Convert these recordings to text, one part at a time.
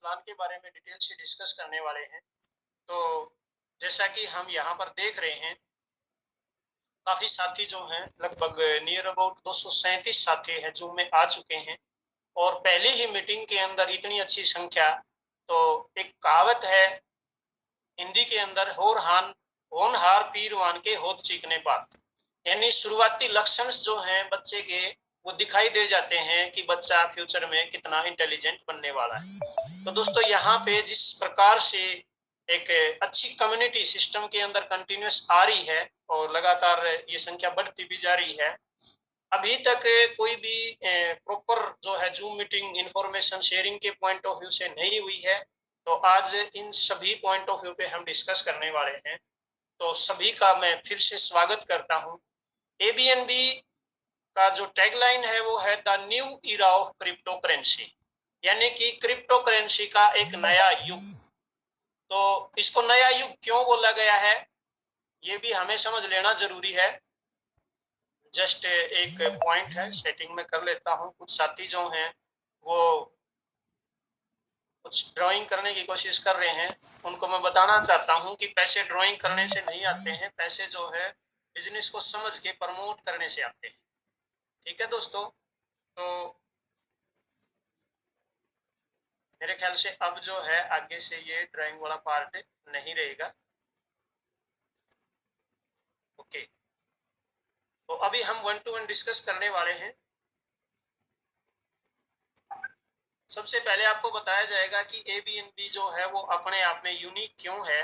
Plan के बारे में डिटेल से डिस्कस करने वाले हैं। तो जैसा कि हम यहाँ पर देख रहे हैं, काफी साथी जो हैं, लगभग नियर अबाउट 237 साथी हैं जूम में आ चुके हैं। और पहली ही मीटिंग के अंदर इतनी अच्छी संख्या, तो एक कहावत है हिंदी के अंदर, होनहार पीरवान के होद चीखने पात, यानी शुरुआती लक्षण जो हैं बच्चे के वो दिखाई दे जाते हैं कि बच्चा फ्यूचर में कितना इंटेलिजेंट बनने वाला है। तो दोस्तों यहाँ पे जिस प्रकार से एक अच्छी कम्युनिटी सिस्टम के अंदर कंटिन्यूस आ रही है और लगातार ये संख्या बढ़ती भी जा रही है, अभी तक कोई भी प्रॉपर जो है जूम मीटिंग इंफॉर्मेशन शेयरिंग के पॉइंट ऑफ व्यू से नहीं हुई है। तो आज इन सभी पॉइंट ऑफ व्यू पे हम डिस्कस करने वाले हैं। तो सभी का मैं फिर से स्वागत करता हूं। एबीएनबी का जो टैगलाइन है वो है the new era of crypto currency, यानी कि क्रिप्टो करेंसी का एक नया युग। तो इसको नया युग क्यों बोला गया है ये भी हमें समझ लेना जरूरी है। जस्ट एक पॉइंट है, सेटिंग में कर लेता हूं। कुछ साथी जो हैं वो कुछ ड्राइंग करने की कोशिश कर रहे हैं, उनको मैं बताना चाहता हूं कि पैसे ड्राइंग करने से नहीं आते हैं, पैसे जो है बिजनेस को समझ के प्रमोट करने से आते हैं। ठीक है दोस्तों, तो मेरे ख्याल से अब जो है आगे से ये ड्राइंग वाला पार्ट नहीं रहेगा। ओके, तो अभी हम 1 to 1 डिस्कस करने वाले हैं। सबसे पहले आपको बताया जाएगा कि एबीएनबी जो है वो अपने आप में यूनिक क्यों है।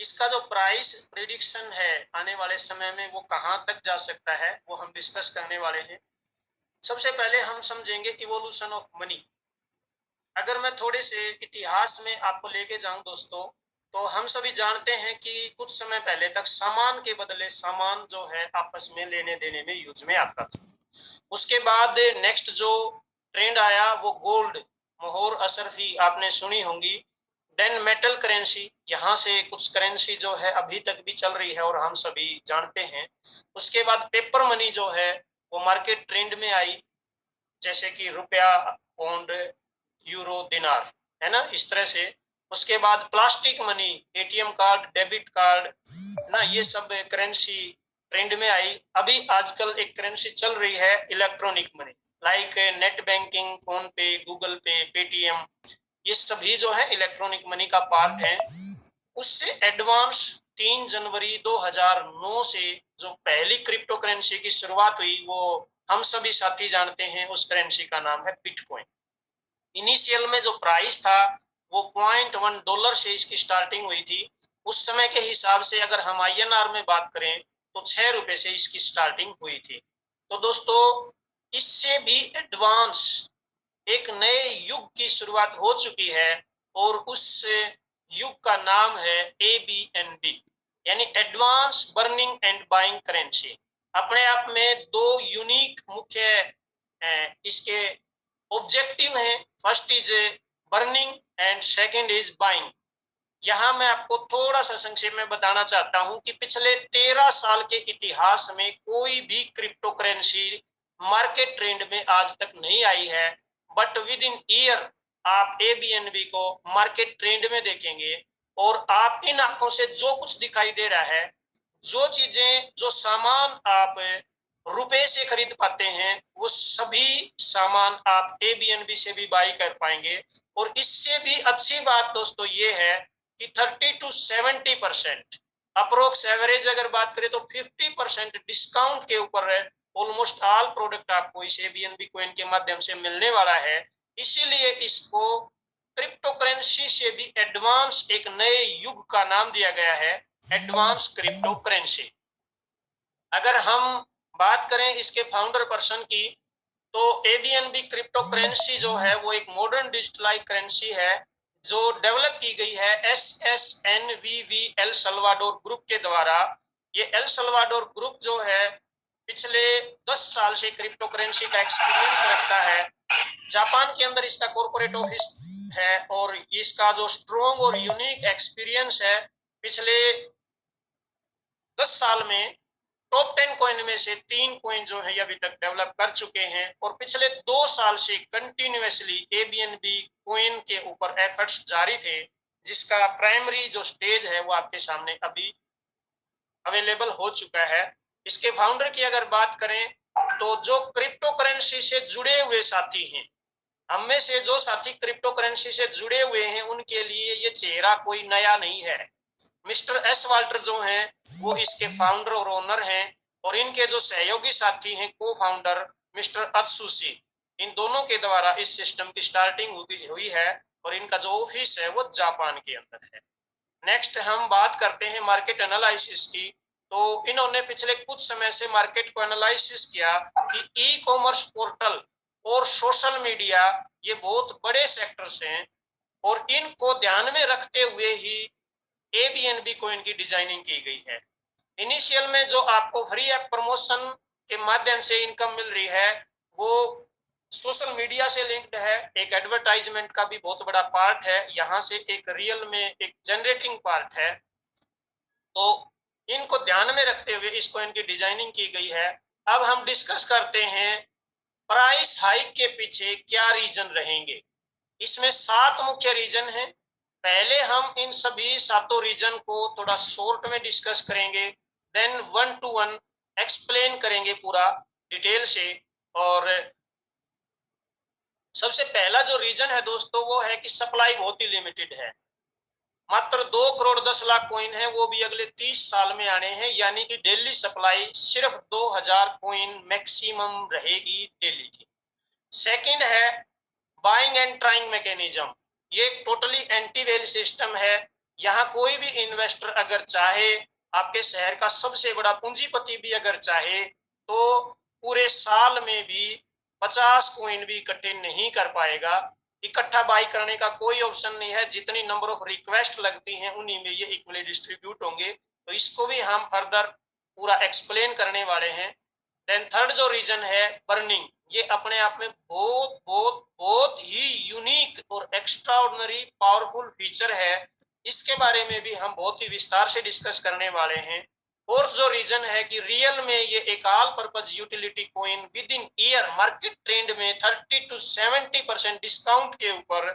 इसका जो प्राइस प्रेडिक्शन है आने वाले समय में वो कहां तक जा सकता है वो हम डिस्कस करने वाले हैं। सबसे पहले हम समझेंगे इवोल्यूशन ऑफ मनी। अगर मैं थोड़े से इतिहास में आपको लेके जाऊं दोस्तों, तो हम सभी जानते हैं कि कुछ समय पहले तक सामान के बदले सामान जो है आपस में लेने देने में यूज में आता था। उसके बाद नेक्स्ट जो ट्रेंड आया वो गोल्ड, मोहर अशरफी आपने सुनी होंगी। देन मेटल करेंसी, यहाँ से कुछ करेंसी जो है अभी तक भी चल रही है और हम सभी जानते हैं। उसके बाद पेपर मनी जो है वो मार्केट ट्रेंड में आई, जैसे कि रुपया, पौंड, यूरो, दिनार, है ना, इस तरह से। उसके बाद plastic money, ATM card, debit card ना, ये सब करेंसी ट्रेंड में आई। अभी आजकल एक करेंसी चल रही है electronic money, like net banking, phone पे, गूगल पे, पेटीएम, ये सभी जो है इलेक्ट्रॉनिक मनी का पार्ट है। उससे एडवांस 3 जनवरी 2009 से जो पहली क्रिप्टो करेंसी की शुरुआत हुई वो हम सभी साथी जानते हैं, उस करेंसी का नाम है बिटकॉइन। इनिशियल में जो प्राइस था वो $0.1 से इसकी स्टार्टिंग हुई थी। उस समय के हिसाब से अगर हम INR में बात करें तो 6 रुपए से इसकी स्टार्टिंग हुई थी। तो दोस्तों इससे भी एडवांस एक नए युग की शुरुआत हो चुकी है और उस युग का नाम है ABNB, यानी advance burning and buying currency. अपने आप में दो यूनिक मुख्य इसके ऑब्जेक्टिव हैं। First is burning and second is buying. यहाँ मैं आपको थोड़ा सा संक्षेप में बताना चाहता हूँ कि पिछले 13 साल के इतिहास में कोई भी क्रिप्टो करेंसी मार्केट ट्रेंड में आज तक नहीं आई है, बट विद इन ईयर आप एबीएनबी को मार्केट ट्रेंड में देखेंगे और आप इन आंखों से जो कुछ दिखाई दे रहा है, जो चीजें, जो सामान आप रुपए से खरीद पाते हैं, वो सभी सामान आप एबीएनबी से भी बाई कर पाएंगे। और इससे भी अच्छी बात दोस्तों ये है कि 30 to 70% अप्रोक्स एवरेज अगर बात करें तो 50% डिस्काउंट के ऊपर ऑलमोस्ट ऑल प्रोडक्ट आपको इस एबीएनबी कॉइन के माध्यम से मिलने वाला है। इसीलिए इसको क्रिप्टो करेंसी से भी एडवांस एक नए युग का नाम दिया गया है, एडवांस क्रिप्टो करेंसी। अगर हम बात करें इसके फाउंडर पर्सन की, तो एबीएनबी क्रिप्टो करेंसी जो है वो एक मॉडर्न डिजिटलाइज करेंसी है जो डेवलप की गई है SSNVV एल सल्वाडोर ग्रुप के द्वारा। ये एल सल्वाडोर ग्रुप जो है पिछले 10 साल से क्रिप्टो करेंसी का एक्सपीरियंस रखता है। जापान के अंदर इसका कॉर्पोरेट ऑफिस है और इसका जो स्ट्रॉन्ग और यूनिक एक्सपीरियंस है पिछले 10 साल में टॉप 10 कॉइन में से 3 कॉइन जो है अभी तक डेवलप कर चुके हैं और पिछले 2 साल से कंटिन्यूअसली एबीएनबी कॉइन के ऊपर एफर्ट्स जारी थे, जिसका प्राइमरी जो स्टेज है वो आपके सामने अभी अवेलेबल हो चुका है। इसके फाउंडर की अगर बात करें तो जो क्रिप्टो करेंसी से जुड़े हुए साथी हैं, हम में से जो साथी क्रिप्टो करेंसी से जुड़े हुए हैं उनके लिए ये चेहरा कोई नया नहीं है। मिस्टर एस वाल्टर जो हैं वो इसके फाउंडर और ओनर हैं और इनके जो सहयोगी साथी हैं को फाउंडर मिस्टर अत्सुशी, इन दोनों के द्वारा इस सिस्टम की स्टार्टिंग हुई है और इनका जो ऑफिस है वो जापान के अंदर है। नेक्स्ट हम बात करते हैं मार्केट एनालिसिस की। तो इन्होंने पिछले कुछ समय से मार्केट को एनालिसिस किया कि ई कॉमर्स पोर्टल और सोशल मीडिया ये बहुत बड़े सेक्टर्स हैं और इनको ध्यान में रखते हुए ही एबीएनबी कॉइन की डिजाइनिंग की गई है। इनिशियल में जो आपको फ्री ऐप प्रमोशन के माध्यम से इनकम मिल रही है वो सोशल मीडिया से लिंक्ड है, एक एडवर्टाइजमेंट का भी बहुत बड़ा पार्ट है, यहाँ से एक रियल में एक जनरेटिंग पार्ट है। तो इनको ध्यान में रखते हुए इस कॉइन की डिजाइनिंग की गई है। अब हम डिस्कस करते हैं प्राइस हाइक के पीछे क्या रीजन रहेंगे। इसमें 7 मुख्य रीजन हैं। पहले हम इन सभी 7 रीजन को थोड़ा शॉर्ट में डिस्कस करेंगे, देन 1 to 1 एक्सप्लेन करेंगे पूरा डिटेल से। और सबसे पहला जो रीजन है दोस्तों वो है कि सप्लाई बहुत ही लिमिटेड है। मात्र 2 करोड़ 10 लाख कॉइन है, वो भी अगले 30 साल में आने हैं, यानी कि डेली सप्लाई सिर्फ 2000 कॉइन मैक्सिमम रहेगी डेली की। सेकंड है बाइंग एंड ट्राइंग मैकेनिज्म। ये टोटली एंटी वैल्यू सिस्टम है। यहाँ कोई भी इन्वेस्टर अगर चाहे, आपके शहर का सबसे बड़ा पूंजीपति भी अगर चाहे तो पूरे साल में भी 50 कॉइन भी इकट्ठे नहीं कर पाएगा। इकट्ठा बाई करने का कोई ऑप्शन नहीं है, जितनी नंबर ऑफ रिक्वेस्ट लगती हैं उन्हीं में ये इक्वली डिस्ट्रीब्यूट होंगे। तो इसको भी हम फर्दर पूरा एक्सप्लेन करने वाले हैं। देन थर्ड जो रीजन है बर्निंग, ये अपने आप में बहुत बहुत बहुत ही यूनिक और एक्स्ट्राऑर्डिनरी पावरफुल फीचर है। इसके बारे में भी हम बहुत ही विस्तार से डिस्कस करने वाले हैं। फोर्थ जो रीजन है कि रियल में ये एक all purpose utility coin with in year market trend में 30 to 70% डिस्काउंट के ऊपर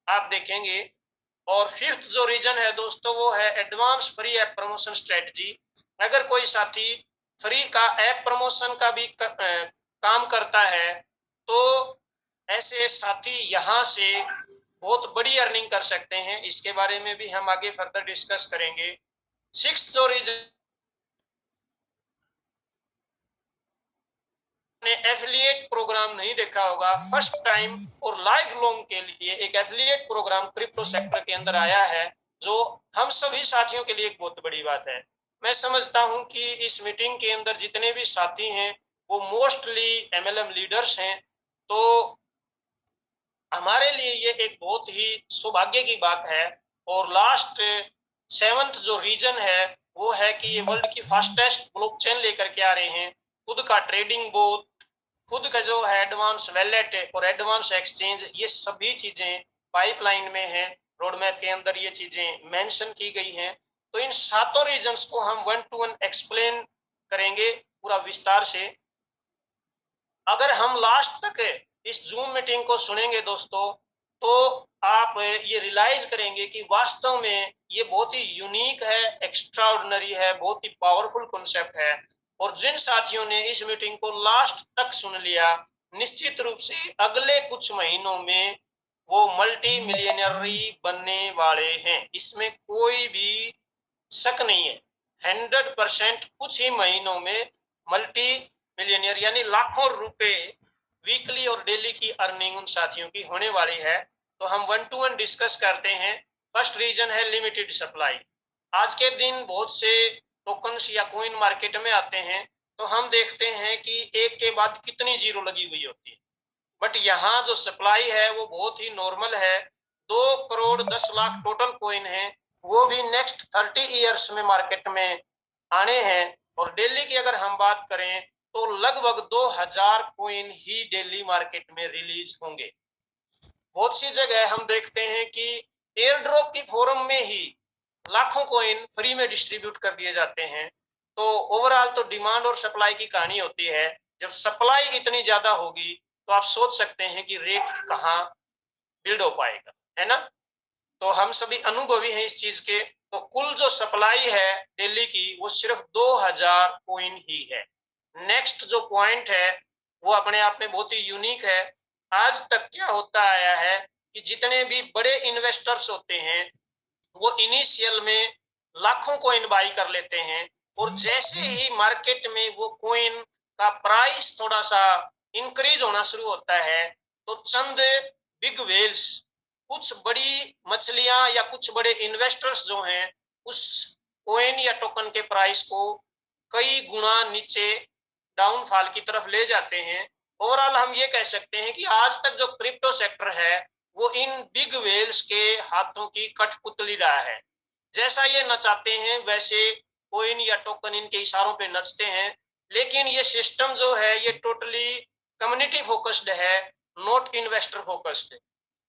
आप देखेंगे। और फिफ्थ जो रीजन है दोस्तों वो है advance free app promotion strategy. अगर कोई साथी फ्री का ऐप प्रमोशन का भी काम करता है तो ऐसे साथी यहाँ से बहुत बड़ी अर्निंग कर सकते हैं। इसके बारे में भी हम आगे फर्दर डिस्कस करेंगे। सिक्स्थ जो रीजन ने एफिलिएट प्रोग्राम नहीं देखा होगा, फर्स्ट टाइम और लाइफ लॉन्ग के लिए एक एफिलिएट प्रोग्राम क्रिप्टो सेक्टर के अंदर आया है, जो हम सभी साथियों के लिए एक बहुत बड़ी बात है। मैं समझता हूं कि इस मीटिंग के अंदर जितने भी साथी हैं वो मोस्टली एमएलएम लीडर्स हैं, तो हमारे लिए ये एक बहुत ही सौभाग्य की बात है। और लास्ट 7th जो रीजन है वो है कि ये वर्ल्ड की फास्टेस्ट ब्लॉकचेन लेकर के आ रहे हैं, खुद का ट्रेडिंग बोर्ड, खुद का जो है एडवांस वैलेट और एडवांस एक्सचेंज, ये सभी चीजें पाइपलाइन में है। रोडमैप के अंदर ये चीजें मेंशन की गई हैं। तो इन 7 रीजन्स को हम 1 to 1 एक्सप्लेन करेंगे पूरा विस्तार से। अगर हम लास्ट तक इस जूम मीटिंग को सुनेंगे दोस्तों तो आप ये रियलाइज करेंगे कि वास्तव में ये बहुत ही यूनिक है, एक्स्ट्राऑर्डिनरी है, बहुत ही पावरफुल कॉन्सेप्ट है। और जिन साथियों ने इस मीटिंग को लास्ट तक सुन लिया, निश्चित रूप से अगले कुछ महीनों में वो मल्टी मिलियनरी बनने वाले हैं, इसमें कोई भी शक नहीं है। 100% कुछ ही महीनों में मल्टी मिलियनियर यानी लाखों रुपए वीकली और डेली की अर्निंग उन साथियों की होने वाली है। तो हम 1 to 1 डिस्कस करते हैं। फर्स्ट रीजन है लिमिटेड सप्लाई। आज के दिन बहुत से टोकन्स या कॉइन मार्केट में आते हैं तो हम देखते हैं कि एक के बाद कितनी जीरो लगी हुई होती है, बट यहाँ जो सप्लाई है वो बहुत ही नॉर्मल है। 2 करोड़ 10 लाख टोटल कॉइन है, वो भी नेक्स्ट 30 ईयर्स में मार्केट में आने हैं। और डेली की अगर हम बात करें तो लगभग 2000 कॉइन ही डेली मार्केट में रिलीज होंगे। बहुत सी जगह हम देखते हैं कि एयर ड्रॉप की फॉर्म में ही लाखों कॉइन फ्री में डिस्ट्रीब्यूट कर दिए जाते हैं। तो ओवरऑल तो डिमांड और सप्लाई की कहानी होती है। जब सप्लाई इतनी ज्यादा होगी तो आप सोच सकते हैं कि रेट कहाँ बिल्ड हो पाएगा, है ना। तो हम सभी अनुभवी हैं इस चीज के। तो कुल जो सप्लाई है दिल्ली की वो सिर्फ 2000 कॉइन ही है। नेक्स्ट जो पॉइंट है वो अपने आप में बहुत ही यूनिक है। आज तक क्या होता आया है कि जितने भी बड़े इन्वेस्टर्स होते हैं वो इनिशियल में लाखों कॉइन बाई कर लेते हैं, और जैसे ही मार्केट में वो कॉइन का प्राइस थोड़ा सा इंक्रीज होना शुरू होता है तो चंद बिग वेल्स, कुछ बड़ी मछलियां या कुछ बड़े इन्वेस्टर्स जो हैं उस कॉइन या टोकन के प्राइस को कई गुना नीचे डाउनफॉल की तरफ ले जाते हैं। ओवरऑल हम ये कह सकते हैं कि आज तक जो क्रिप्टो सेक्टर है वो इन बिग वेल्स के हाथों की कठपुतली रहा है। जैसा ये नचाते हैं वैसे कॉइन या टोकन इनके इशारों पे नचते हैं, लेकिन ये सिस्टम जो है ये टोटली कम्युनिटी फोकस्ड है, नॉट इन्वेस्टर फोकस्ड।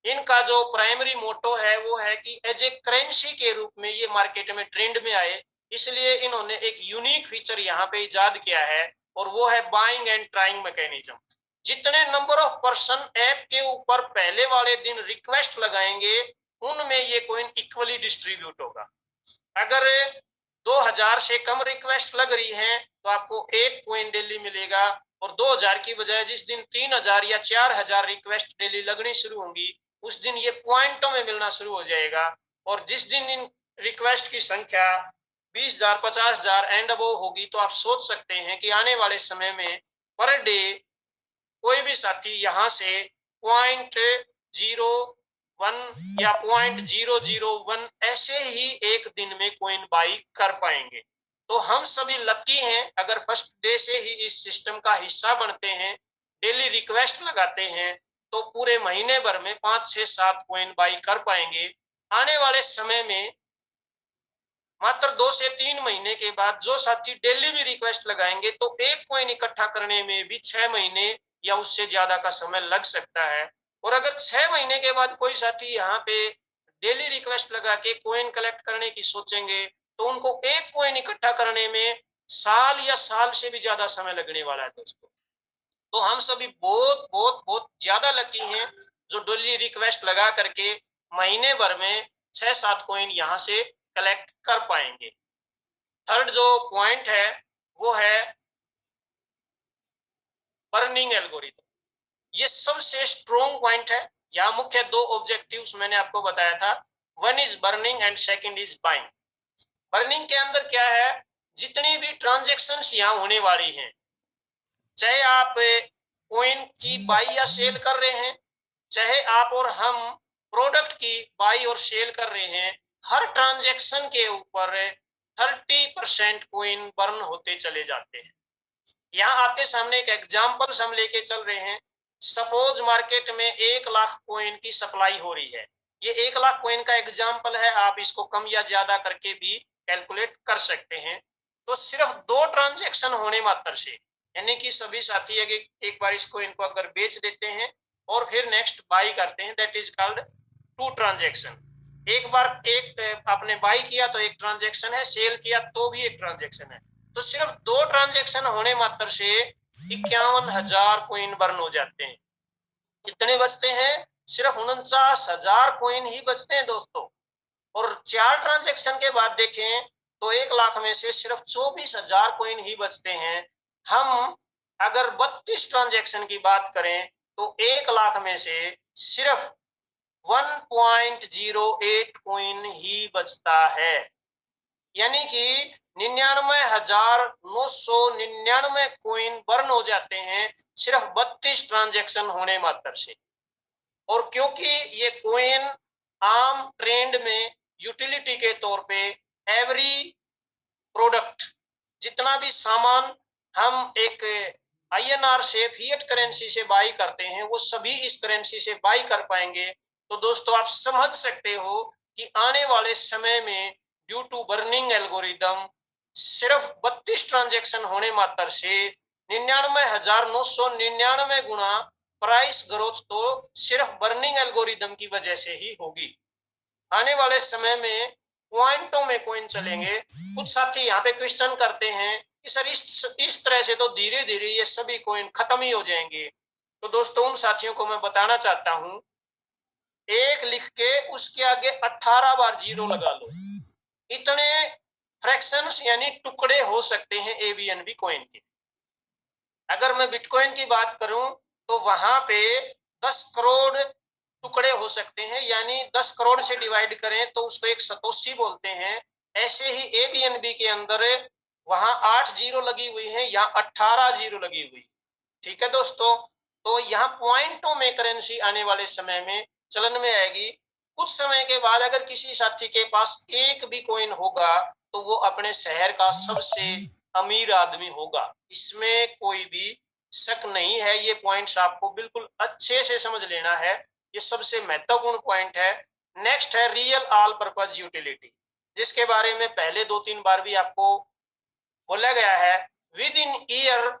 इनका जो प्राइमरी मोटो है वो है कि एज ए करेंसी के रूप में ये मार्केट में ट्रेंड में आए, इसलिए इन्होंने एक यूनिक फीचर यहाँ पे इजाद किया है और वो है बाइंग एंड ट्राइंग मैकेनिज्म। जितने नंबर ऑफ पर्सन ऐप के ऊपर पहले वाले दिन रिक्वेस्ट लगाएंगे उनमें ये कॉइन इक्वली डिस्ट्रीब्यूट होगा। अगर 2000 से कम रिक्वेस्ट लग रही है तो आपको एक कॉइन डेली मिलेगा, और 2000 की बजाय जिस दिन 3000 या 4000 रिक्वेस्ट डेली लगनी शुरू होंगी उस दिन ये पॉइंटों में मिलना शुरू हो जाएगा। और जिस दिन इन रिक्वेस्ट की संख्या 20,000 50,000 एंड अबव होगी तो आप सोच सकते हैं कि आने वाले समय में पर डे कोई भी साथी यहाँ से 0.01 या 0.001 ऐसे ही एक दिन में कॉइन बाई कर पाएंगे। तो हम सभी लकी हैं अगर फर्स्ट डे से ही इस सिस्टम का हिस्सा बनते हैं, डेली रिक्वेस्ट लगाते हैं, तो पूरे महीने भर में 5 से 7 कॉइन बाई कर पाएंगे। आने वाले समय में मात्र 2 से 3 महीने के बाद जो साथी डेली भी रिक्वेस्ट लगाएंगे तो एक कॉइन इकट्ठा करने में भी 6 महीने या उससे ज्यादा का समय लग सकता है। और अगर 6 महीने के बाद कोई साथी यहाँ पे डेली रिक्वेस्ट लगा के कॉइन कलेक्ट करने की सोचेंगे तो उनको एक कॉइन इकट्ठा करने में साल या साल से भी ज्यादा समय लगने वाला है दोस्तों। तो हम सभी बहुत बहुत बहुत ज्यादा लकी हैं जो डेली रिक्वेस्ट लगा करके महीने भर में 6-7 कॉइन यहाँ से कलेक्ट कर पाएंगे। थर्ड जो पॉइंट है वो है बर्निंग एल्गोरिथम। ये सबसे स्ट्रॉन्ग पॉइंट है। यहाँ मुख्य 2 ऑब्जेक्टिव्स मैंने आपको बताया था, one is burning and second is buying. Burning के अंदर क्या है, जितनी भी ट्रांजैक्शंस यहाँ होने वाली हैं, चाहे आप कॉइन की बाई या सेल कर रहे हैं, चाहे आप और हम प्रोडक्ट की बाई और सेल कर रहे हैं, हर ट्रांजैक्शन के ऊपर 30% कॉइन बर्न होते चले जाते हैं। यहाँ आपके सामने एक एग्जांपल हम लेके चल रहे हैं। सपोज मार्केट में 1 लाख कॉइन की सप्लाई हो रही है। ये 1 लाख कॉइन का एग्जांपल है, आप इसको कम या ज्यादा करके भी कैलकुलेट कर सकते हैं। तो सिर्फ 2 ट्रांजैक्शन होने मात्र से, यानी कि सभी साथी एक बार इस कॉइन को अगर बेच देते हैं और फिर नेक्स्ट बाई करते हैं, दैट इज कॉल्ड 2 ट्रांजैक्शन। एक बार एक आपने बाई किया तो एक ट्रांजैक्शन है, सेल किया तो भी एक ट्रांजैक्शन है। तो सिर्फ 2 ट्रांजैक्शन होने मात्र से 51,000 कॉइन बर्न हो जाते हैं। कितने बचते हैं? सिर्फ 49,000 कॉइन ही बचते हैं दोस्तों। और 4 ट्रांजैक्शन के बाद देखें तो 1 लाख में से सिर्फ 24,000 कॉइन ही बचते हैं। हम अगर 32 ट्रांजैक्शन की बात करें तो 1 लाख में से सिर्फ 1.08 कॉइन ही बचता है, यानी कि 99,999 कॉइन बर्न हो जाते हैं सिर्फ 32 ट्रांजैक्शन होने मात्र से। और क्योंकि ये कॉइन आम ट्रेंड में यूटिलिटी के तौर पे एवरी प्रोडक्ट, जितना भी सामान हम एक INR से फिएट करेंसी से बाई करते हैं वो सभी इस करेंसी से बाई कर पाएंगे। तो दोस्तों आप समझ सकते हो कि आने वाले समय में ड्यू टू बर्निंग एल्गोरिदम सिर्फ 32 ट्रांजैक्शन होने मात्र से 99,999 गुना प्राइस ग्रोथ तो सिर्फ बर्निंग एल्गोरिदम की वजह से ही होगी। आने वाले समय में पॉइंटों में कॉइन चलेंगे। कुछ साथी यहाँ पे क्वेश्चन करते हैं कि सर इस तरह से तो धीरे धीरे ये सभी कॉइन खत्म ही हो जाएंगे। तो दोस्तों उन साथियों को मैं बताना चाहता हूं, एक लिख के उसके आगे 18 बार जीरो लगा लो। इतने फ्रैक्शंस यानी टुकड़े हो सकते हैं एबीएनबी कॉइन के। अगर मैं बिटकॉइन की बात करूं तो वहां पे 10 करोड़ टुकड़े हो सकते हैं, यानी 10 करोड़ से डिवाइड करें तो उसको एक सतोशी बोलते हैं। ऐसे ही एबीएनबी के अंदर वहां 8 जीरो लगी हुई है, यहाँ 18 जीरो लगी हुई। ठीक है दोस्तों, तो यहाँ पॉइंटों में करेंसी आने वाले समय में चलन में आएगी। कुछ समय के बाद अगर किसी साथी के पास एक भी कॉइन होगा तो वो अपने शहर का सबसे अमीर आदमी होगा, इसमें कोई भी शक नहीं है। ये पॉइंट्स आपको बिल्कुल अच्छे से समझ लेना है, ये सबसे महत्वपूर्ण पॉइंट है। नेक्स्ट है रियल ऑल पर्पज यूटिलिटी, जिसके बारे में पहले 2-3 बार भी आपको बोला गया है। विद इन ईयर,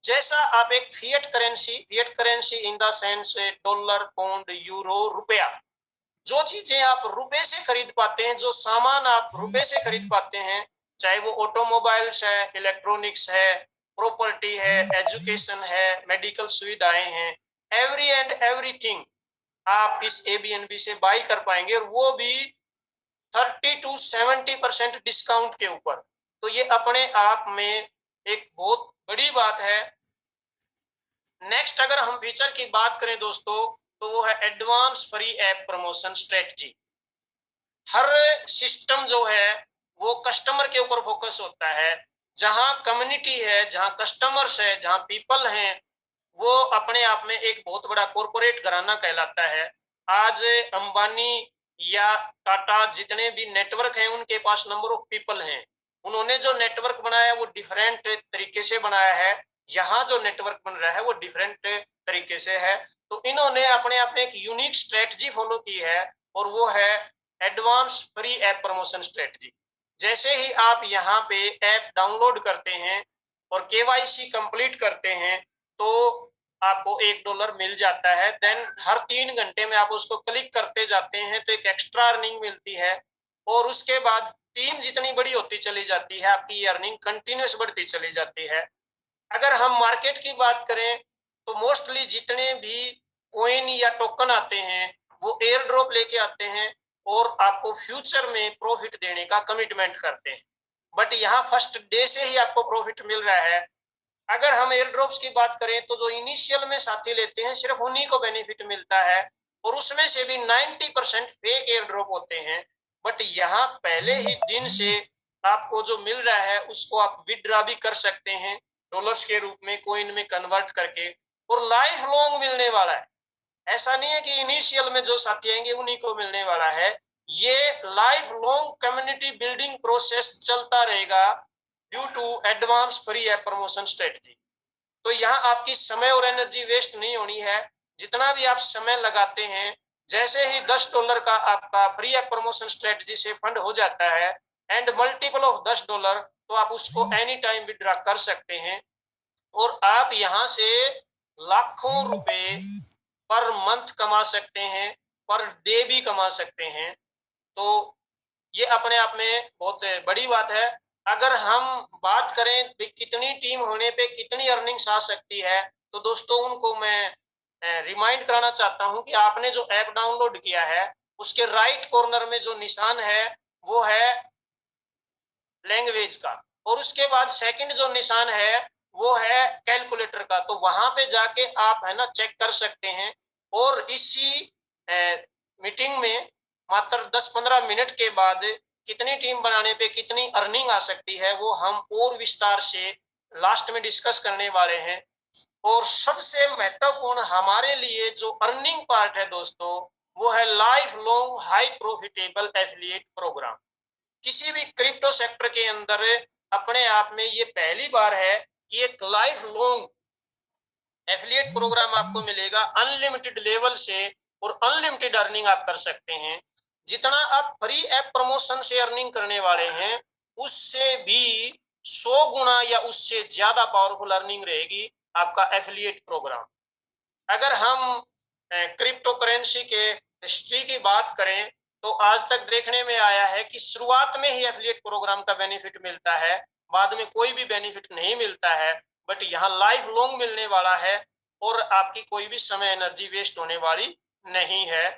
जैसा आप एक fiat currency in the sense dollar, pound, euro, रुपया, जो चीजें आप रुपए से खरीद पाते हैं, जो सामान आप रुपए से खरीद पाते हैं, चाहे वो ऑटोमोबाइल्स है, इलेक्ट्रॉनिक्स है, प्रॉपर्टी है, एजुकेशन है, मेडिकल सुविधाएं हैं, एवरी एंड एवरीथिंग आप इस एबीएनबी से बाई कर पाएंगे, और वो भी 30 to 70% डिस्काउंट के ऊपर। तो ये अपने आप में एक बहुत बड़ी बात है। नेक्स्ट अगर हम फीचर की बात करें दोस्तों तो वो है advance free app promotion strategy. हर सिस्टम जो है वो कस्टमर के ऊपर फोकस होता है। जहां कम्युनिटी है, जहां कस्टमर्स है, जहां पीपल हैं, वो अपने आप में एक बहुत बड़ा कॉर्पोरेट घराना कहलाता है। आज अंबानी या टाटा जितने भी नेटवर्क हैं उनके पास नंबर ऑफ पीपल हैं। उन्होंने जो नेटवर्क बनाया वो डिफरेंट तरीके से बनाया है, यहाँ जो नेटवर्क बन रहा है वो डिफरेंट तरीके से है। तो इन्होंने अपने आप में एक यूनिक स्ट्रेटजी फॉलो की है, और वो है advance free app promotion strategy. जैसे ही आप यहाँ पे ऐप डाउनलोड करते हैं और केवाईसी कंप्लीट करते हैं तो आपको $1 मिल जाता है। देन हर 3 घंटे में आप उसको क्लिक करते जाते हैं तो एक एक्स्ट्रा अर्निंग मिलती है, और उसके बाद टीम जितनी बड़ी होती चली जाती है, आपकी अर्निंग कंटिन्यूस बढ़ती चली जाती है। अगर हम मार्केट की बात करें तो मोस्टली जितने भी कॉइन या टोकन आते हैं वो एयर ड्रॉप लेके आते हैं और आपको फ्यूचर में प्रॉफिट देने का कमिटमेंट करते हैं, बट यहाँ फर्स्ट डे से ही आपको प्रॉफिट मिल रहा है। अगर हम एयर ड्रॉप्स की बात करें तो जो इनिशियल में साथी लेते हैं सिर्फ उन्हीं को बेनिफिट मिलता है, और उसमें से भी 90% फेक एयर ड्रॉप होते हैं। बट यहाँ पहले ही दिन से आपको जो मिल रहा है उसको आप विड्रॉ भी कर सकते हैं डॉलर्स के रूप में, कॉइन में कन्वर्ट करके, और लाइफ लॉन्ग मिलने वाला है। ऐसा नहीं है कि इनिशियल में जो साथी आएंगे उन्हीं को मिलने वाला है, ये life long community building process चलता रहेगा due to advance free app promotion strategy. तो यहाँ आपकी समय और एनर्जी वेस्ट नहीं होनी है। जितना भी आप समय लगाते हैं, जैसे ही $10 का आपका फ्री ऐप प्रमोशन स्ट्रेटजी से फंड हो जाता है एंड मल्टीपल ऑफ $10, तो आप उसको एनी टाइम विड्रॉ कर सकते हैं, और आप यहाँ से लाखों रुपए पर मंथ कमा सकते हैं, पर डे भी कमा सकते हैं। तो ये अपने आप में बहुत बड़ी बात है। अगर हम बात करें कितनी टीम होने पे कितनी अर्निंग्स आ सकती है, तो दोस्तों उनको मैं रिमाइंड कराना चाहता हूं कि आपने जो ऐप डाउनलोड किया है उसके राइट कॉर्नर में जो निशान है वो है लैंग्वेज का, और उसके बाद सेकंड जो निशान है वो है कैलकुलेटर का। तो वहां पे जाके आप है ना चेक कर सकते हैं, और इसी मीटिंग में मात्र 10-15 मिनट के बाद कितनी टीम बनाने पे कितनी अर्निंग आ सकती है वो हम और विस्तार से लास्ट में डिस्कस करने वाले हैं। और सबसे महत्वपूर्ण हमारे लिए जो अर्निंग पार्ट है दोस्तों वो है life long high profitable affiliate program. किसी भी क्रिप्टो सेक्टर के अंदर अपने आप में ये पहली बार है कि एक लाइफ लॉन्ग एफिलिएट प्रोग्राम आपको मिलेगा अनलिमिटेड लेवल से, और अनलिमिटेड अर्निंग आप कर सकते हैं। जितना आप फ्री ऐप प्रमोशन से अर्निंग करने वाले हैं उससे भी 100 गुना या उससे ज्यादा पावरफुल अर्निंग रहेगी आपका एफिलिएट प्रोग्राम। अगर हम क्रिप्टो करेंसी के हिस्ट्री की बात करें तो आज तक देखने में आया है कि शुरुआत में ही एफिलिएट प्रोग्राम का बेनिफिट मिलता है, बाद में कोई भी बेनिफिट नहीं मिलता है, बट यहाँ लाइफ लॉन्ग मिलने वाला है और आपकी कोई भी समय एनर्जी वेस्ट होने वाली नहीं है।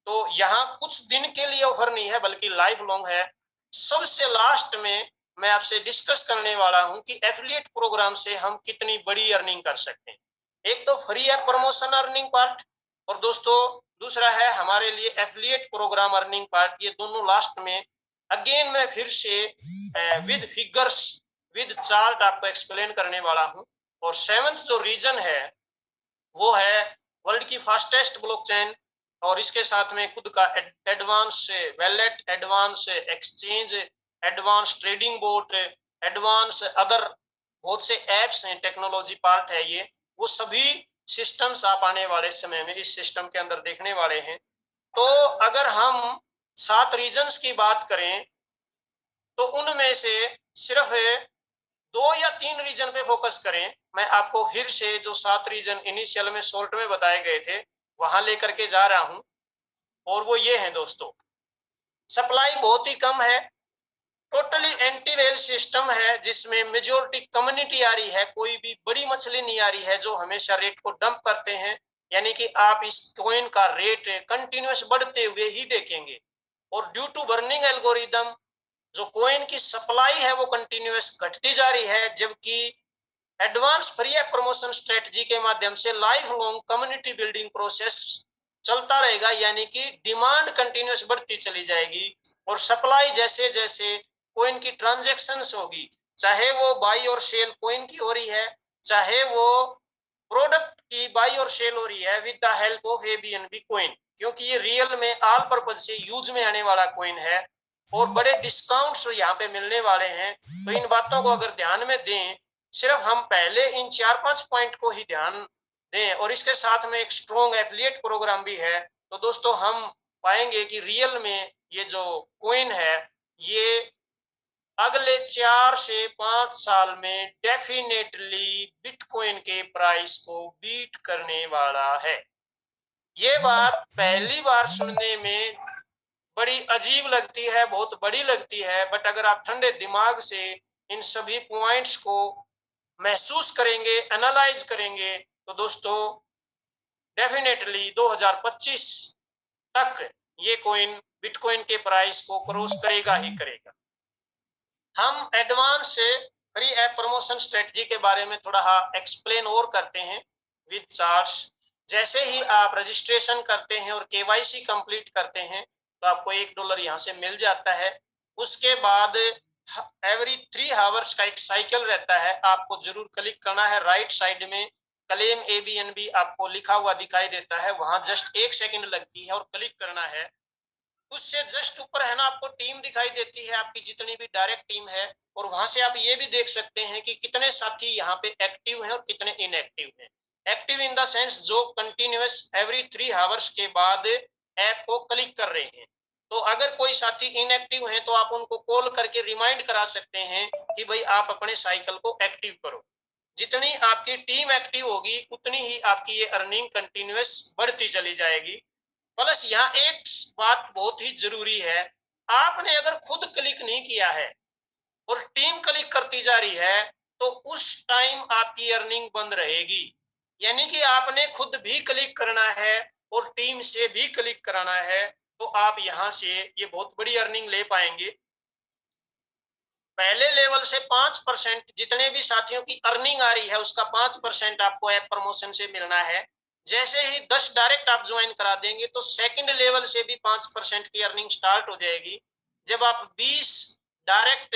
तो यहाँ कुछ दिन के लिए ऑफर नहीं है बल्कि लाइफ लॉन्ग है। सबसे लास्ट में मैं आपसे डिस्कस करने वाला हूं कि एफिलिएट प्रोग्राम से हम कितनी बड़ी अर्निंग कर सकते हैं। एक तो फ्री है प्रमोशन अर्निंग पार्ट, और दोस्तों दूसरा है हमारे लिए एफिलिएट प्रोग्राम अर्निंग पार्ट। ये दोनों लास्ट में अगेन मैं फिर से विद फिगर्स विद चार्ट आपको एक्सप्लेन करने वाला हूं। और सेवंथ जो रीजन है वो है वर्ल्ड की फास्टेस्ट ब्लॉकचेन, और इसके साथ में खुद का advance wallet, advance exchange, advance trading boat, advance other बहुत से एप्स हैं, टेक्नोलॉजी पार्ट है ये। वो सभी सिस्टम्स आप आने वाले समय में इस सिस्टम के अंदर देखने वाले हैं। तो अगर हम 7 रीजन्स की बात करें तो उनमें से सिर्फ 2 या 3 रीजन पे फोकस करें। मैं आपको फिर से जो 7 रीजन इनिशियल में शॉर्ट में बताए गए थे वहां लेकर के जा रहा हूं, और वो ये है दोस्तों, सप्लाई बहुत ही कम है, टोटली एंटी वेल सिस्टम है जिसमें मेजोरिटी कम्युनिटी आ रही है, कोई भी बड़ी मछली नहीं आ रही है जो हमेशा रेट को डंप करते हैं, यानी कि आप इस कॉइन का रेट कंटिन्यूअस बढ़ते हुए ही देखेंगे। और ड्यू टू बर्निंग एल्गोरिदम जो कॉइन की सप्लाई है वो कंटिन्यूअस घटती जा रही है, जबकि advance free app promotion strategy के माध्यम से life long community building process चलता रहेगा, यानी कि डिमांड कंटिन्यूअस बढ़ती चली जाएगी और सप्लाई जैसे जैसे कॉइन की ट्रांजैक्शंस होगी, चाहे वो बाई और सेल कॉइन की हो रही है, चाहे वो प्रोडक्ट की बाई और सेल हो रही है with the help of ABNB coin, क्योंकि ये रियल में ऑल पर्पज से यूज में आने वाला कॉइन है और बड़े डिस्काउंट्स यहाँ पे मिलने वाले हैं। तो इन बातों को अगर ध्यान में दें, सिर्फ हम पहले इन 4-5 पॉइंट को ही ध्यान दें और इसके साथ में एक स्ट्रॉन्ग एफिलिएट प्रोग्राम भी है, तो दोस्तों हम पाएंगे कि रियल में ये जो कॉइन है ये अगले 4 से 5 साल में डेफिनेटली बिटकॉइन के प्राइस को बीट करने वाला है। ये बात पहली बार सुनने में बड़ी अजीब लगती है, बहुत बड़ी लगती है, बट अगर आप ठंडे दिमाग से इन सभी पॉइंट्स को महसूस करेंगे, एनालाइज करेंगे, तो दोस्तों डेफिनेटली 2025 तक ये कॉइन बिटकॉइन के प्राइस को क्रॉस करेगा ही करेगा। हम एडवांस से फ्री ऐप प्रमोशन स्ट्रेटजी के बारे में थोड़ा एक्सप्लेन और करते हैं विद चार्ट्स। जैसे ही आप रजिस्ट्रेशन करते हैं और केवाईसी कंप्लीट करते हैं तो आपको $1 यहाँ से मिल जाता है। उसके बाद एवरी 3 आवर्स का एक साइकिल रहता है, आपको जरूर क्लिक करना है। राइट साइड में क्लेम एबीएनबी आपको लिखा हुआ दिखाई देता है, वहां जस्ट 1 सेकंड लगती है और क्लिक करना है। उससे जस्ट ऊपर है ना आपको टीम दिखाई देती है, आपकी जितनी भी डायरेक्ट टीम है, और वहां से आप ये भी देख सकते हैं कि कितने साथी यहाँ पे एक्टिव हैं और कितने इनएक्टिव हैं। एक्टिव इन द सेंस जो कंटिन्यूअस एवरी 3 आवर्स के बाद ऐप को क्लिक कर रहे हैं। तो अगर कोई साथी इनएक्टिव है तो आप उनको कॉल करके रिमाइंड करा सकते हैं कि भाई आप अपने साइकिल को एक्टिव करो। जितनी आपकी टीम एक्टिव होगी उतनी ही आपकी ये अर्निंग कंटिन्यूअस बढ़ती चली जाएगी। प्लस यहाँ एक बात बहुत ही जरूरी है, आपने अगर खुद क्लिक नहीं किया है और टीम क्लिक करती जा रही है तो उस टाइम आपकी अर्निंग बंद रहेगी, यानी कि आपने खुद भी क्लिक करना है और टीम से भी क्लिक कराना है, तो आप यहाँ से ये बहुत बड़ी अर्निंग ले पाएंगे। पहले लेवल से 5% जितने भी साथियों की अर्निंग आ रही है उसका 5% आपको ऐप प्रमोशन से मिलना है। जैसे ही 10 डायरेक्ट आप ज्वाइन करा देंगे तो सेकंड लेवल से भी 5% की अर्निंग स्टार्ट हो जाएगी। जब आप 20 डायरेक्ट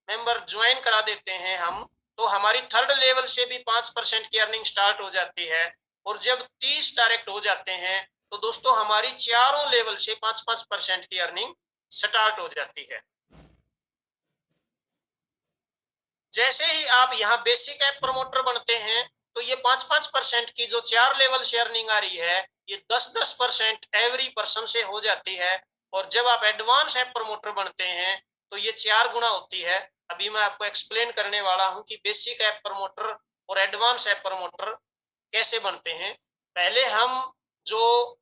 मेंबर ज्वाइन करा देते हैं हम, तो हमारी थर्ड लेवल से भी 5% की अर्निंग स्टार्ट हो जाती है। और जब 30 डायरेक्ट हो जाते हैं तो दोस्तों हमारी चारों लेवल से 5-5% की अर्निंग स्टार्ट हो जाती है। जैसे ही आप यहाँ बेसिक ऐप प्रमोटर बनते हैं तो ये 5-5% की जो 4 लेवल से अर्निंग आ रही है ये 10-10% एवरी पर्सन से हो जाती है। और जब आप एडवांस ऐप प्रमोटर बनते हैं तो ये 4 गुना होती है। अभी मैं आपको एक्सप्लेन करने वाला हूँ कि बेसिक ऐप प्रमोटर और एडवांस ऐप प्रमोटर कैसे बनते हैं। पहले हम जो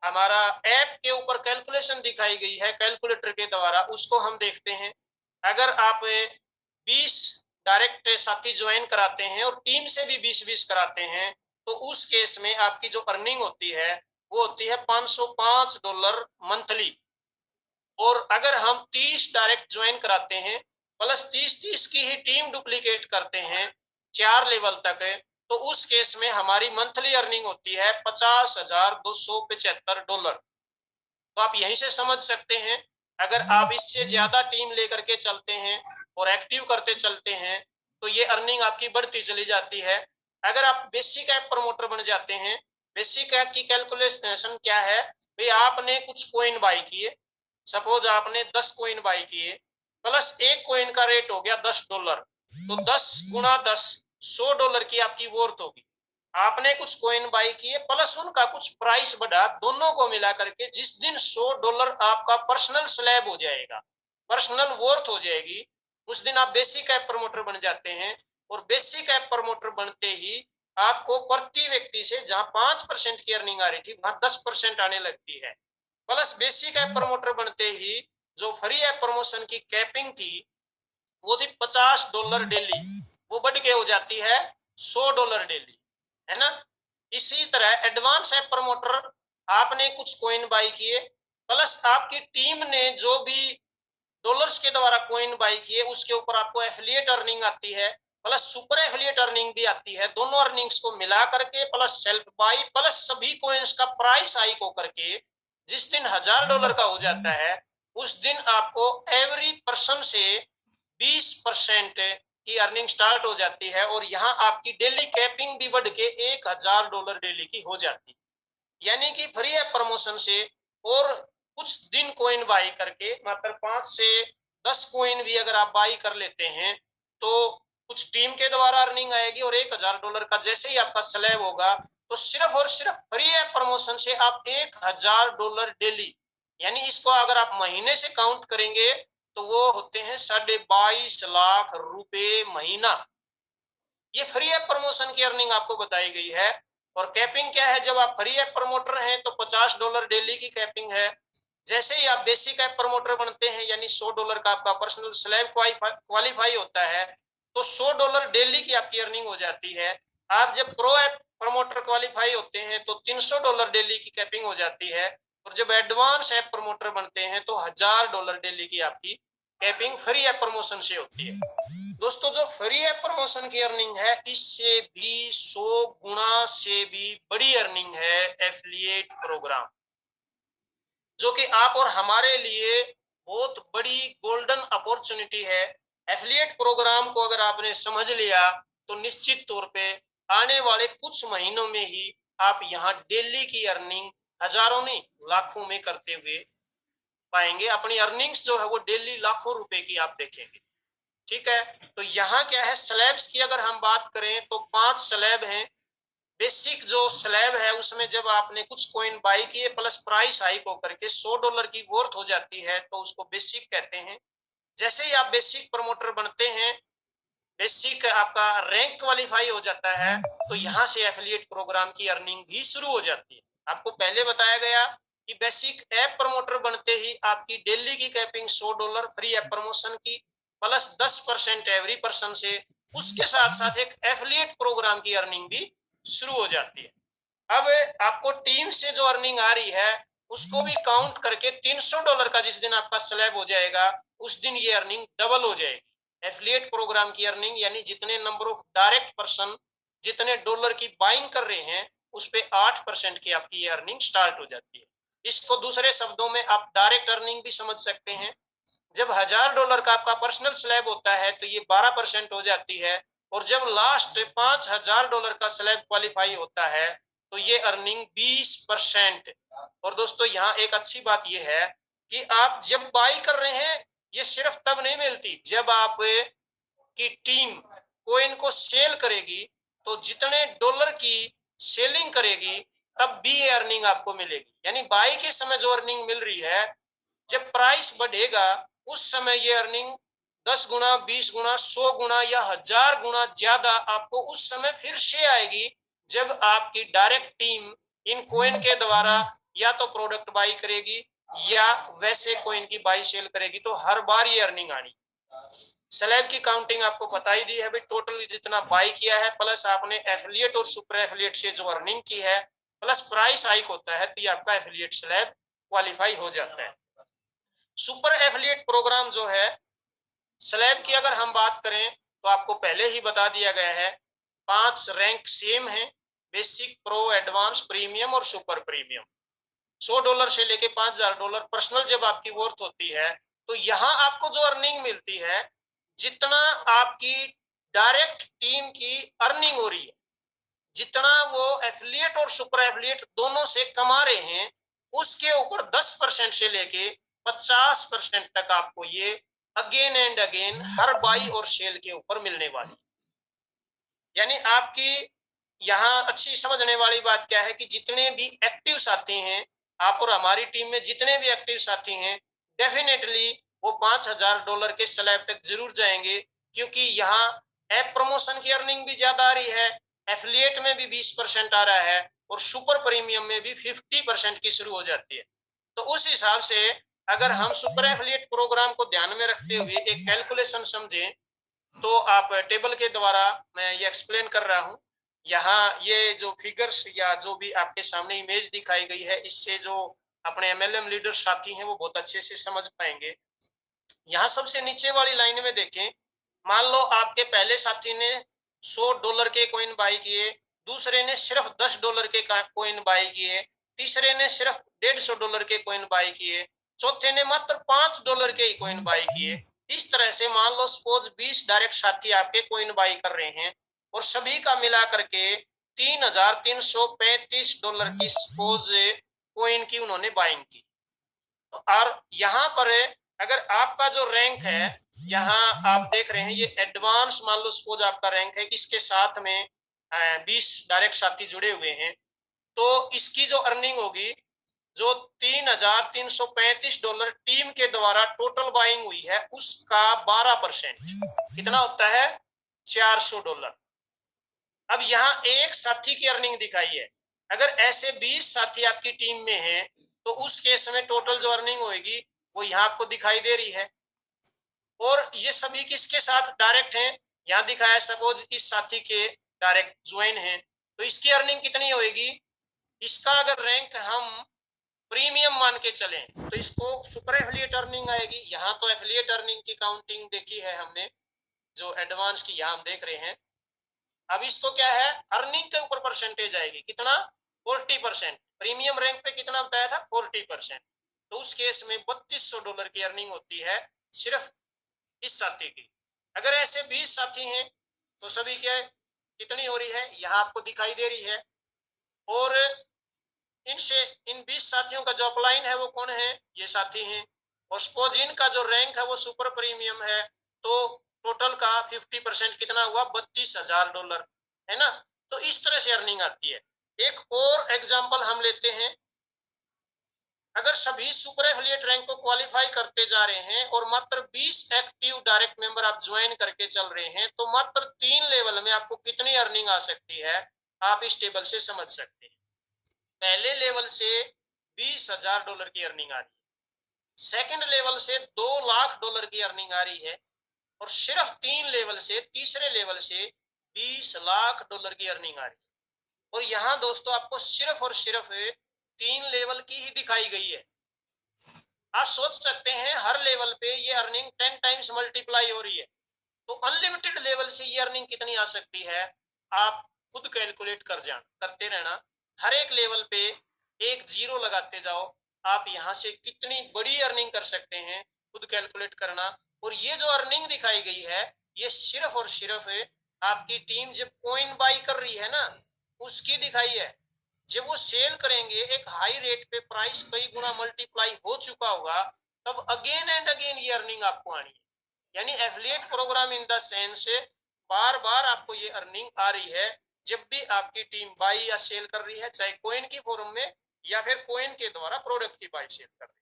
हमारा ऐप के ऊपर कैलकुलेशन दिखाई गई है कैलकुलेटर के द्वारा, उसको हम देखते हैं। अगर आप 20 डायरेक्ट साथी ज्वाइन कराते हैं और टीम से भी 20-20 कराते हैं, तो उस केस में आपकी जो अर्निंग होती है वो होती है $505 मंथली। और अगर हम 30 डायरेक्ट ज्वाइन कराते हैं प्लस 30-30 की ही टीम डुप्लीकेट करते हैं 4 लेवल तक, तो उस केस में हमारी मंथली अर्निंग होती है $50,275। तो आप यहीं से समझ सकते हैं, अगर आप इससे ज्यादा टीम लेकर के चलते हैं और एक्टिव करते चलते हैं तो ये अर्निंग आपकी बढ़ती चली जाती है। अगर आप बेसिक ऐप प्रमोटर बन जाते हैं, बेसिक ऐप की कैलकुलेशन क्या है भाई, आपने कुछ कॉइन बाई किए, सपोज आपने 10 कॉइन बाई किए, प्लस एक कॉइन का रेट हो गया $10, तो 10 गुणा 10 $100 की आपकी वर्थ होगी। आपने कुछ कॉइन बाई किए प्लस उनका कुछ प्राइस बढ़ा, दोनों को मिला करके जिस दिन $100 आपका पर्सनल स्लैब हो जाएगा, पर्सनल वर्थ हो जाएगी, उस दिन आप बेसिक ऐप प्रमोटर बन जाते हैं। और बेसिक ऐप प्रमोटर बनते ही आपको प्रति व्यक्ति से जहां 5% की अर्निंग आ रही थी वहां 10% आने लगती है। प्लस बेसिक ऐप प्रमोटर बनते ही जो फ्री ऐप प्रमोशन की कैपिंग थी वो थी $50 डेली, वो बढ़ के हो जाती है $100 डेली, है ना। इसी तरह एडवांस ऐप प्रमोटर, आपने कुछ कॉइन बाई किए प्लस आपकी टीम ने जो भी डॉलर्स के द्वारा कॉइन बाई किए उसके ऊपर आपको एफिलिएट अर्निंग आती है, प्लस सुपर एफिलिएट अर्निंग भी आती है। दोनों अर्निंग्स को मिला करके प्लस सेल्फ बाई प्लस सभी कॉइन्स का प्राइस हाइक होकर के जिस दिन $1000 का हो जाता है उस दिन आपको एवरी पर्सन से 20% की अर्निंग स्टार्ट हो जाती है। और यहाँ आपकी डेली कैपिंग भी बढ़ के $1000 डेली की हो जाती है। यानी कि फ्री ऐप प्रमोशन से और कुछ दिन कॉइन बाई करके मात्र 5 से 10 कॉइन भी अगर आप बाई कर लेते हैं तो कुछ टीम के द्वारा अर्निंग आएगी और $1000 का जैसे ही आपका स्लैब होगा तो सिर्फ और सिर्फ फ्री ऐप प्रमोशन से आप $1000 डेली, यानी इसको अगर आप महीने से काउंट करेंगे तो वो होते हैं 22.5 लाख रुपए महीना। ये फ्री ऐप प्रमोशन की अर्निंग आपको बताई गई है। और कैपिंग क्या है, जब आप फ्री ऐप प्रमोटर हैं तो $50 डेली की कैपिंग है। जैसे ही आप बेसिक ऐप प्रमोटर बनते हैं यानी $100 का आपका पर्सनल स्लैब क्वालिफाई होता है तो $100 डेली की आपकी अर्निंग हो जाती है। आप जब प्रो ऐप प्रमोटर क्वालिफाई होते हैं तो $300 डेली की कैपिंग हो जाती है। और जब एडवांस ऐप प्रमोटर बनते हैं तो $1000 डेली की आपकी कैपिंग फ्री ऐप प्रमोशन से होती है। दोस्तों जो फ्री ऐप प्रमोशन की अर्निंग है इससे भी 100 गुना से भी बड़ी अर्निंग है एफिलिएट प्रोग्राम, जो कि आप और हमारे लिए बहुत बड़ी गोल्डन अपॉर्चुनिटी है। एफिलिएट प्रोग्राम को अगर आपने समझ लिया तो निश्चित तौर पे आने वाले कुछ महीनों में ही आप यहाँ डेली की अर्निंग हजारों नहीं लाखों में करते हुए पाएंगे। अपनी अर्निंग्स जो है वो डेली लाखों रुपए की आप देखेंगे। ठीक है, तो यहाँ क्या है, स्लैब्स की अगर हम बात करें तो 5 स्लैब हैं। बेसिक जो स्लैब है उसमें जब आपने कुछ कॉइन बाई किए प्लस प्राइस हाइक होकर के $100 की वर्थ हो जाती है तो उसको बेसिक कहते हैं। जैसे ही आप बेसिक प्रमोटर बनते हैं, बेसिक आपका रैंक क्वालिफाई हो जाता है तो यहाँ से एफिलिएट प्रोग्राम की अर्निंग भी शुरू हो जाती है। आपको पहले बताया गया कि बेसिक ऐप प्रमोटर बनते ही आपकी डेली की कैपिंग $100 फ्री ऐप प्रमोशन की प्लस 10% एवरी पर्सन से, उसके साथ साथ एक एफिलिएट प्रोग्राम की अर्निंग भी शुरू हो जाती है। अब आपको टीम से जो अर्निंग आ रही है उसको भी काउंट करके $300 का जिस दिन आपका स्लैब हो जाएगा उस दिन ये अर्निंग डबल हो जाएगी। एफिलिएट प्रोग्राम की अर्निंग यानी जितने नंबर ऑफ डायरेक्ट पर्सन जितने डॉलर की बाइंग कर रहे हैं उस पे 8% की आपकी ये अर्निंग स्टार्ट हो जाती है। इसको दूसरे शब्दों में आप डायरेक्ट अर्निंग भी समझ सकते हैं। जब $1000 का आपका पर्सनल स्लैब होता है तो ये 12% हो जाती है। और जब लास्ट $5000 का स्लैब क्वालिफाई होता है तो ये अर्निंग 20%। और दोस्तों यहाँ एक अच्छी बात ये है कि आप जब बाई कर रहे हैं ये सिर्फ तब नहीं मिलती जब आप की टीम कोइन को सेल करेगी, तो जितने डॉलर की सेलिंग करेगी तब भी ये अर्निंग आपको मिलेगी। यानी बाई के समय जो अर्निंग मिल रही है, जब प्राइस बढ़ेगा उस समय ये अर्निंग 10 गुना 20 गुना 100 गुना या 1000 गुना ज्यादा आपको उस समय फिर से आएगी जब आपकी डायरेक्ट टीम इन कॉइन के द्वारा या तो प्रोडक्ट बाई करेगी या वैसे कोइन की बाई सेल करेगी, तो हर बार ये अर्निंग आनी। स्लैब की काउंटिंग आपको बता ही दी है भाई, टोटल जितना बाई किया है प्लस आपने एफिलिएट और सुपर एफिलिएट से जो अर्निंग की है प्लस प्राइस हाइक होता है, तो ये आपका एफिलिएट स्लैब क्वालिफाई हो जाता है। सुपर एफिलिएट प्रोग्राम जो है स्लैब की अगर हम बात करें तो आपको पहले ही बता दिया गया है, 5 रैंक सेम है, बेसिक, प्रो, एडवांस, प्रीमियम और सुपर प्रीमियम। $100 से लेके $5000 पर्सनल जब आपकी वर्थ होती है, तो यहाँ आपको जो अर्निंग मिलती है, जितना आपकी डायरेक्ट टीम की अर्निंग हो रही है, जितना वो एफिलिएट और सुपर एफिलिएट दोनों से कमा रहे हैं, उसके ऊपर 10% से लेके 50% तक आपको ये again and again her by और सेल के ऊपर मिलने वाली। यानी आपकी यहाँ अच्छी समझने वाली बात क्या है कि जितने भी एक्टिव साथी हैं, आप और हमारी टीम में जितने भी एक्टिव साथी हैं, डेफिनेटली वो $5000 के स्लैब तक जरूर जाएंगे, क्योंकि यहाँ ऐप प्रमोशन की अर्निंग भी ज्यादा आ रही है, एफिलिएट में भी 20% आ रहा है और सुपर प्रीमियम में भी 50% की शुरू हो जाती है। तो उस हिसाब से अगर हम सुपर एफिलिएट प्रोग्राम को ध्यान में रखते हुए एक कैलकुलेशन समझें, तो आप टेबल के द्वारा मैं ये एक्सप्लेन कर रहा हूँ। यहाँ ये जो फिगर्स या जो भी आपके सामने इमेज दिखाई गई है, इससे जो अपने MLM लीडर साथी हैं वो बहुत अच्छे से समझ पाएंगे। यहाँ सबसे नीचे वाली लाइन में देखें, मान लो आपके पहले साथी ने $100 के कॉइन बाई किए, दूसरे ने सिर्फ $10 के कॉइन बाई किए, तीसरे ने सिर्फ $150 के कॉइन बाई किए, चौथे ने मात्र $5 के ही कॉइन बाई किए। इस तरह से मान लो सपोज 20 डायरेक्ट साथी आपके कॉइन बाई कर रहे हैं और सभी का मिला करके $3335 की सपोज कॉइन की उन्होंने बाइंग की। और यहाँ पर अगर आपका जो रैंक है, यहाँ आप देख रहे हैं ये एडवांस मान लो सपोज आपका रैंक है, इसके साथ में 20 डायरेक्ट साथी जुड़े हुए हैं, तो इसकी जो अर्निंग होगी, जो $3335 टीम के द्वारा टोटल बाइंग हुई है, उसका 12% कितना होता है, $400। अब यहाँ एक साथी की अर्निंग दिखाई है, अगर ऐसे 20 साथी आपकी टीम में हैं, तो उस केस में टोटल जो अर्निंग होगी वो यहाँ आपको दिखाई दे रही है। और ये सभी किसके साथ डायरेक्ट हैं, यहाँ दिखाया सपोज इस साथी के डायरेक्ट ज्वाइन हैं, तो इसकी अर्निंग कितनी होगी, इसका अगर रैंक हम प्रीमियम मान के चलें तो इसको सुपर एफिलिएट अर्निंग आएगी। यहाँ तो एफिलिएट अर्निंग की काउंटिंग देखी है हमने, जो एडवांस की यहाँ हम देख रहे हैं। अब इसको क्या है, अर्निंग के ऊपर परसेंटेज आएगी, कितना, 40%। प्रीमियम रैंक पे कितना बताया था, 40%। तो उस केस में $3200 की अर्निंग होती है सिर्फ इस साथी की। अगर ऐसे 20 साथी हैं तो सभी क्या कितनी हो रही है, यहाँ आपको दिखाई दे रही है। और इनसे इन 20 साथियों का जो अपलाइन है वो कौन है, ये साथी हैं। और सपोज इनका जो रैंक है वो सुपर प्रीमियम है, तो टोटल का 50% कितना हुआ, $32,000 है ना। तो इस तरह से अर्निंग आती है। एक और एग्जांपल हम लेते हैं, अगर सभी सुपर एफिलिएट रैंक को क्वालिफाई करते जा रहे हैं और मात्र 20 एक्टिव डायरेक्ट मेंबर आप ज्वाइन करके चल रहे हैं, तो मात्र 3 लेवल में आपको कितनी अर्निंग आ सकती है, आप इस टेबल से समझ सकते हैं। पहले लेवल से $20,000 की अर्निंग आ रही है, सेकंड लेवल से $2 लाख की अर्निंग आ रही है, और सिर्फ 3 लेवल से, तीसरे लेवल से $20 लाख की अर्निंग आ रही है। और यहाँ दोस्तों आपको सिर्फ और सिर्फ 3 लेवल की ही दिखाई गई है। आप सोच सकते हैं हर लेवल पे ये अर्निंग 10 टाइम्स मल्टीप्लाई हो रही है, तो अनलिमिटेड लेवल से ये अर्निंग कितनी आ सकती है, आप खुद कैलकुलेट करते रहना। हर एक लेवल पे एक जीरो लगाते जाओ, आप यहाँ से कितनी बड़ी अर्निंग कर सकते हैं खुद कैलकुलेट करना। और ये जो अर्निंग दिखाई गई है, ये सिर्फ और सिर्फ आपकी टीम जब कॉइन बाई कर रही है ना, उसकी दिखाई है। जब वो सेल करेंगे एक हाई रेट पे, प्राइस कई गुना मल्टीप्लाई हो चुका होगा, तब अगेन एंड अगेन ये अर्निंग आपको आनी है। यानी affiliate program in the sense बार बार आपको ये अर्निंग आ रही है जब भी आपकी टीम बाई या सेल कर रही है, चाहे कॉइन की फॉर्म में या फिर कॉइन के द्वारा प्रोडक्ट की बाई सेल कर रही है।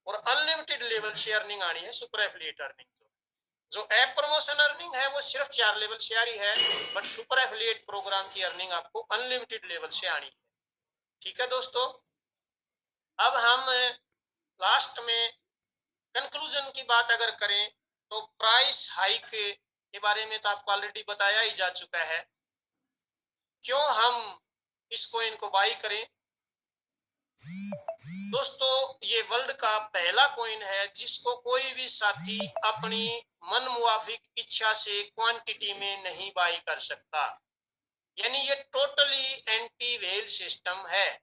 और अनलिमिटेड लेवल से अर्निंग आनी है सुपर एफिलिएट अर्निंग। जो ऐप प्रमोशन अर्निंग है वो सिर्फ 4 लेवल से आ रही है, बट सुपर एफिलिएट प्रोग्राम की अर्निंग आपको अनलिमिटेड लेवल से आनी है। ठीक है दोस्तों। अब हम लास्ट में कंक्लूजन की बात अगर करें तो प्राइस हाइक के बारे में तो आपको ऑलरेडी बताया ही जा चुका है। क्यों हम इस कॉइन को बाई करें? दोस्तों, ये वर्ल्ड का पहला कॉइन है जिसको कोई भी साथी अपनी मन मुआफिक इच्छा से क्वांटिटी में नहीं बाई कर सकता। यानी ये टोटली एंटी वेल सिस्टम है,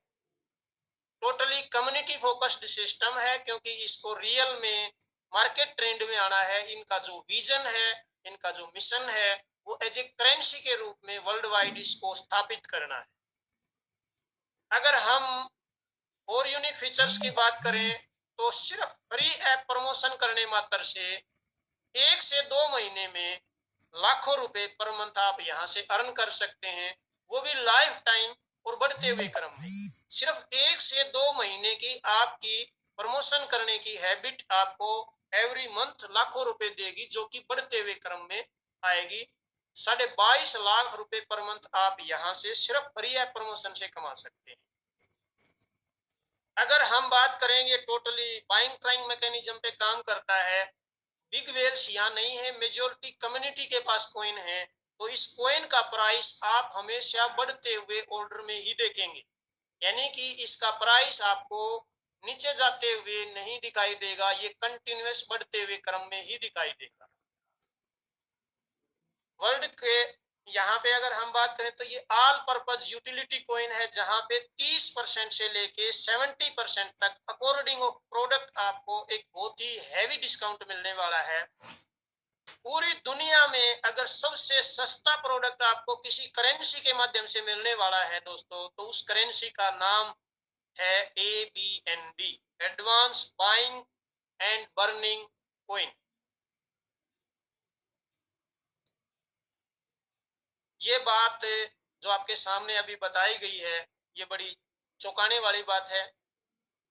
टोटली कम्युनिटी फोकस्ड सिस्टम है, क्योंकि इसको रियल में मार्केट ट्रेंड में आना है। इनका जो विजन है, इनका जो मिशन है, वो एज ए करेंसी के रूप में वर्ल्ड वाइड इसको स्थापित करना है। अगर हम और यूनिक फीचर्स की बात करें तो सिर्फ फ्री ऐप प्रमोशन करने मात्र से 1 से 2 महीने में लाखों रुपए पर मंथ आप यहाँ से अर्न कर सकते हैं, वो भी लाइफ टाइम और बढ़ते हुए क्रम में। सिर्फ 1 से 2 महीने की आपकी प्रमोशन करने की हैबिट आपको एवरी मंथ लाखों रुपए देगी, जो कि बढ़ते हुए क्रम में आएगी। 22.5 लाख रुपए पर मंथ आप यहाँ से सिर्फ फ्री ऐप प्रमोशन से कमा सकते हैं। अगर हम बात करेंगे टोटली बाइंग ट्राइंग मैकेनिज्म पे काम करता है, बिग वेल्स यहाँ नहीं है, मेजोरिटी कम्युनिटी के पास कॉइन है, तो इस कॉइन का प्राइस आप हमेशा बढ़ते हुए ऑर्डर में ही देखेंगे। यानी कि इसका प्राइस आपको नीचे जाते हुए नहीं दिखाई देगा, ये कंटिन्यूअस बढ़ते हुए क्रम में ही दिखाई देगा। वर्ल्ड के यहाँ पे अगर हम बात करें तो ये ऑल पर्पज यूटिलिटी कॉइन है, जहां पे 30% से लेके 70% तक अकॉर्डिंग ऑफ प्रोडक्ट आपको एक बहुत ही हैवी डिस्काउंट मिलने वाला है। पूरी दुनिया में अगर सबसे सस्ता प्रोडक्ट आपको किसी करेंसी के माध्यम से मिलने वाला है दोस्तों, तो उस करेंसी का नाम है ABNB, advance buying and burning coin. ये बात जो आपके सामने अभी बताई गई है, ये बड़ी चौंकाने वाली बात है।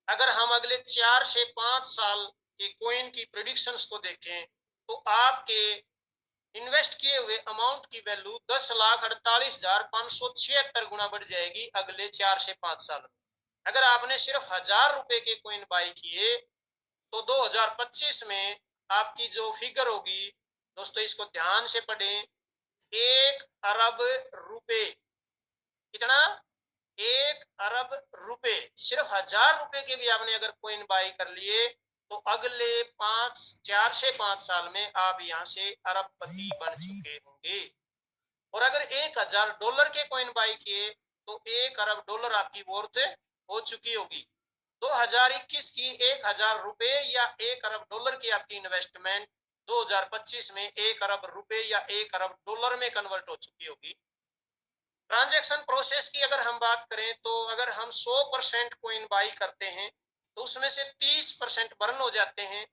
अगर हम अगले 4 से 5 साल के कॉइन की प्रेडिक्शंस को देखें तो आपके इन्वेस्ट किए हुए अमाउंट की वैल्यू 10,48,576 गुना बढ़ जाएगी अगले 4 से 5 साल में। अगर आपने सिर्फ 1000 रुपए के कॉइन बाई किए तो 2025 में आपकी जो फिगर होगी दोस्तों, इसको ध्यान से पढ़ें, 1 अरब रुपए। कितना? 1 अरब रुपए। सिर्फ 1000 रुपए के भी आपने अगर कॉइन बाई कर लिए तो अगले 4 से 5 साल में आप यहाँ से अरबपति बन चुके होंगे। और अगर $1000 के कॉइन बाई किए तो 1 अरब डॉलर आपकी वर्थ हो चुकी होगी। 2021 की 1000 रुपए या 1 अरब डॉलर की आपकी इन्वेस्टमेंट 2025 में 1 अरब रुपए या 1 अरब डॉलर में कन्वर्ट हो चुकी होगी। ट्रांजैक्शन प्रोसेस की अगर हम बात करें तो अगर हम 100% कॉइन बाई करते हैं तो उसमें से 30% बर्न हो जाते हैं,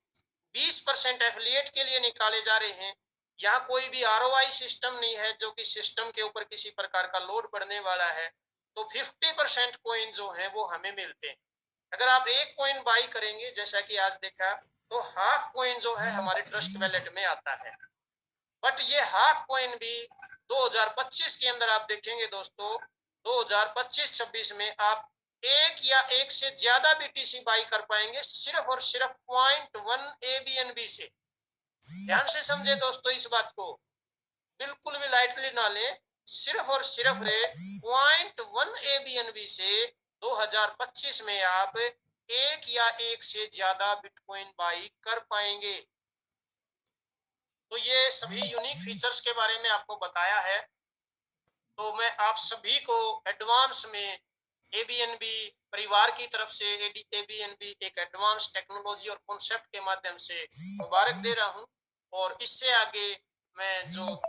20% एफिलिएट के लिए निकाले जा रहे हैं। यहाँ कोई भी ROI सिस्टम नहीं है जो कि सिस्टम के ऊपर किसी प्रकार का लोड पड़ने वाला है। तो 50% कॉइन जो है वो हमें मिलते हैं। अगर आप एक कॉइन बाई करेंगे, जैसा कि आज देखा, तो हाफ कॉइन जो है हमारे ट्रस्ट वैलेट में आता है। बट ये हाफ कॉइन भी 2025 के अंदर आप देखेंगे दोस्तों, 2025-26 में आप एक या एक से ज्यादा BTC बाई कर पाएंगे सिर्फ और सिर्फ 0.1 ABNB से। ध्यान से समझे दोस्तों इस बात को, बिल्कुल भी लाइटली ना लें। सिर्फ और सिर्फ 0.1 ABNB से 2025 में आप एक या एक से ज्यादा बिटकॉइन बाई कर पाएंगे। तो ये सभी यूनिक फीचर्स के बारे में आपको बताया है। तो मैं आप सभी को एडवांस में ABNB परिवार की तरफ से ABNB एक एडवांस टेक्नोलॉजी और कॉन्सेप्ट के माध्यम से मुबारक दे रहा हूं। और इससे आगे मैं जो